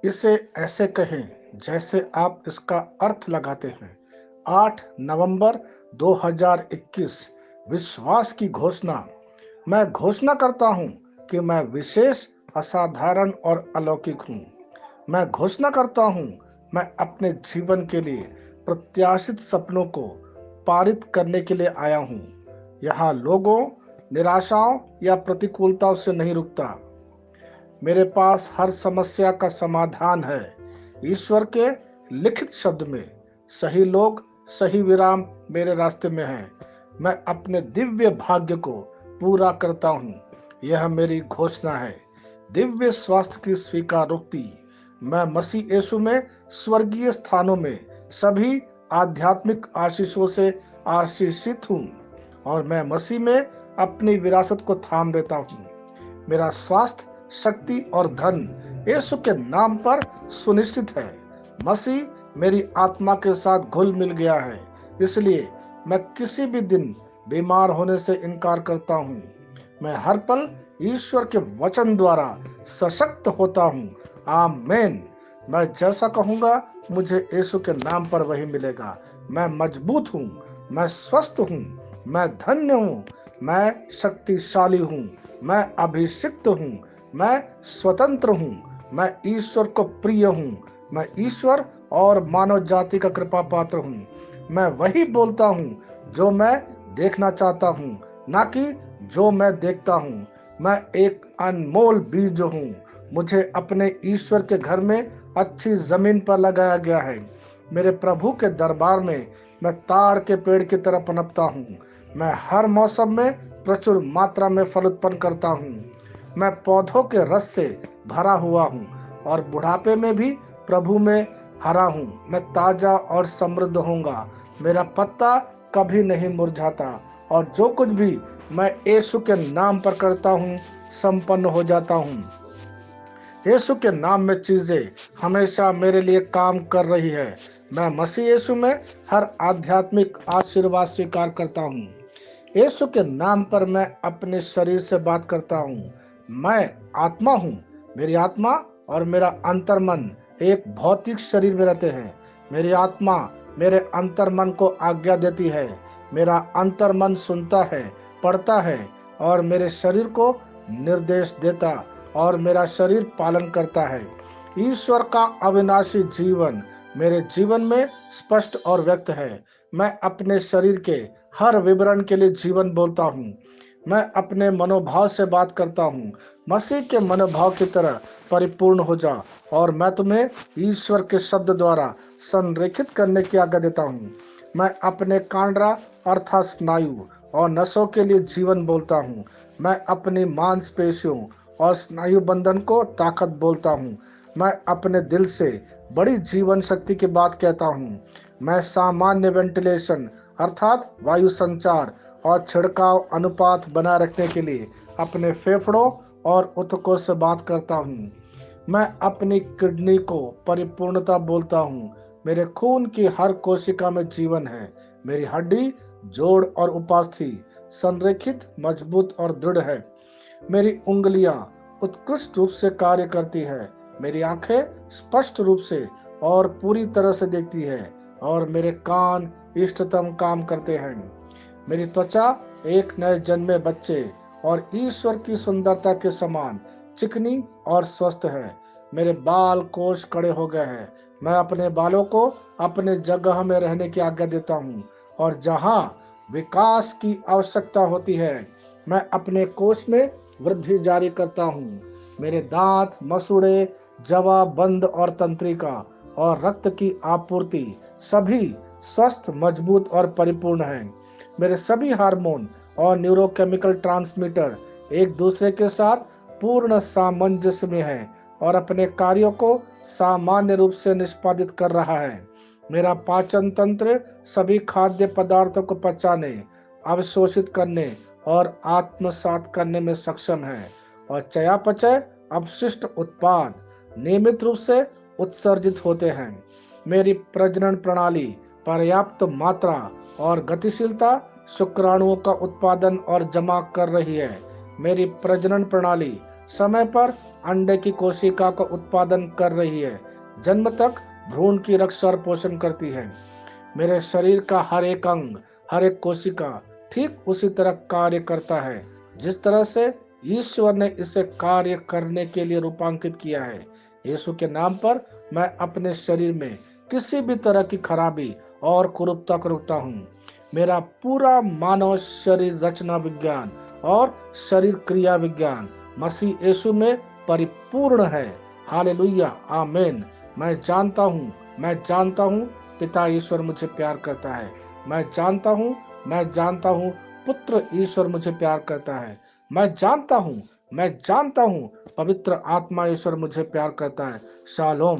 इसे ऐसे कहें जैसे आप इसका अर्थ लगाते हैं। 8 नवंबर 2021। विश्वास की घोषणा। मैं घोषणा करता हूं कि मैं विशेष, असाधारण और अलौकिक हूं। मैं घोषणा करता हूं, मैं अपने जीवन के लिए प्रत्याशित सपनों को पारित करने के लिए आया हूं। यहाँ लोगों, निराशाओं या प्रतिकूलताओं से नहीं रुकता। मेरे पास हर समस्या का समाधान है। ईश्वर के लिखित शब्द में सही लोग, सही विराम मेरे रास्ते में हैं। मैं अपने दिव्य भाग्य को पूरा करता हूँ। यह मेरी घोषणा है। दिव्य स्वास्थ्य की स्वीकारोक्ति। मैं मसीह यीशु में स्वर्गीय स्थानों में सभी आध्यात्मिक आशीषों से आशीषित हूँ और मैं मसीह में अपनी विरासत को थाम लेता हूँ। मेरा स्वास्थ्य, शक्ति और धन यीशु के नाम पर सुनिश्चित है। मसीह मेरी आत्मा के साथ घुल मिल गया है, इसलिए मैं किसी भी दिन बीमार होने से इनकार करता हूँ। मैं हर पल ईश्वर के वचन द्वारा सशक्त होता हूँ। आमीन। मैं जैसा कहूँगा मुझे यीशु के नाम पर वही मिलेगा। मैं मजबूत हूँ, मैं स्वस्थ हूँ, मैं धन्य हूँ, मैं शक्तिशाली हूँ, मैं अभिषिक्त हूँ, मैं स्वतंत्र हूँ, मैं ईश्वर को प्रिय हूँ, मैं ईश्वर और मानव जाति का कृपा पात्र हूँ। मैं वही बोलता हूँ जो मैं देखना चाहता हूँ, ना कि जो मैं देखता हूँ। मैं एक अनमोल बीज हूँ। मुझे अपने ईश्वर के घर में अच्छी जमीन पर लगाया गया है। मेरे प्रभु के दरबार में मैं ताड़ के पेड़ की तरह पनपता हूँ। मैं हर मौसम में प्रचुर मात्रा में फल उत्पन्न करता हूँ। मैं पौधों के रस से भरा हुआ हूँ और बुढ़ापे में भी प्रभु में हरा हूँ। मैं ताजा और समृद्ध होऊंगा। मेरा पत्ता कभी नहीं मुरझाता और जो कुछ भी मैं यीशु के नाम पर करता हूँ संपन्न हो जाता हूँ। यीशु के नाम में चीजें हमेशा मेरे लिए काम कर रही है। मैं मसीह यीशु में हर आध्यात्मिक आशीर्वाद स्वीकार करता हूँ। यीशु के नाम पर मैं अपने शरीर से बात करता हूँ। मैं आत्मा हूँ। मेरी आत्मा और मेरा अंतर्मन एक भौतिक शरीर में रहते हैं। मेरी आत्मा मेरे अंतर्मन को आज्ञा देती है। मेरा अंतर्मन सुनता है, पढ़ता है और मेरे शरीर को निर्देश देता और मेरा शरीर पालन करता है। ईश्वर का अविनाशी जीवन मेरे जीवन में स्पष्ट और व्यक्त है। मैं अपने शरीर के हर विवरण के लिए जीवन बोलता हूँ। मैं अपने मनोभाव से बात करता हूँ। मसीह के मनोभाव की तरह परिपूर्ण हो जा और मैं तुम्हें ईश्वर के शब्द द्वारा संरेखित करने की आज्ञा देता हूँ। मैं अपने कांडरा अर्थात स्नायु और नसों के लिए जीवन बोलता हूँ। मैं अपनी मांसपेशियों और स्नायु बंधन को ताकत बोलता हूँ। मैं अपने दिल से बड़ी जीवन शक्ति की बात कहता हूँ। मैं सामान्य वेंटिलेशन अर्थात वायु संचार और छिड़काव अनुपात बनाए रखने के लिए अपने फेफड़ों और ऊतकों से बात करता हूँ। मैं अपनी किडनी को परिपूर्णता बोलता हूँ। मेरे खून की हर कोशिका में जीवन है। मेरी हड्डी, जोड़ और उपास्थि संरेखित, मजबूत और दृढ़ है। मेरी उंगलियां उत्कृष्ट रूप से कार्य करती है। मेरी आंखें स्पष्ट रूप से और पूरी तरह से देखती है और मेरे कान इष्टतम काम करते हैं। मेरी त्वचा एक नए जन्मे बच्चे और ईश्वर की सुंदरता के समान चिकनी और स्वस्थ है। मेरे बाल कोष खड़े हो गए हैं। मैं अपने बालों को अपने जगह में रहने की आज्ञा देता हूँ और जहाँ विकास की आवश्यकता होती है मैं अपने कोष में वृद्धि जारी करता हूँ। मेरे दांत, मसूड़े, जवा, बंद और तंत्रिका और रक्त की आपूर्ति सभी स्वस्थ, मजबूत और परिपूर्ण हैं। मेरे सभी हार्मोन और न्यूरोकेमिकल ट्रांसमीटर एक दूसरे के साथ पूर्ण सामंजस्य में हैं और अपने कार्यों को सामान्य रूप से निष्पादित कर रहा है। मेरा पाचन तंत्र सभी खाद्य पदार्थों को पचाने, अवशोषित करने और आत्मसात करने में सक्षम है और चयापचय अपशिष्ट उत्पाद नियमित रूप से उत्सर्जित होते हैं। मेरी प्रजनन प्रणाली पर्याप्त मात्रा और गतिशीलता शुक्राणुओं का उत्पादन और जमा कर रही है। मेरी प्रजनन प्रणाली समय पर अंडे की कोशिका का उत्पादन कर रही है, जन्म तक भ्रूण की रक्षा और पोषण करती है। मेरे शरीर का हर एक अंग, हर एक कोशिका ठीक उसी तरह कार्य करता है जिस तरह से ईश्वर ने इसे कार्य करने के लिए रूपांकित किया है। यीशु के नाम पर मैं अपने शरीर में किसी भी तरह की खराबी और कुरूपता को रोकता हूँ। मेरा पूरा मानव शरीर रचना विज्ञान और शरीर क्रिया विज्ञान मसीह यीशु में परिपूर्ण है। हालेलुया, आमीन। मैं जानता हूँ पिता ईश्वर मुझे प्यार करता है। मैं जानता हूँ पुत्र ईश्वर मुझे प्यार करता है। मैं जानता हूँ पवित्र आत्मा ईश्वर मुझे प्यार करता है। शालोम।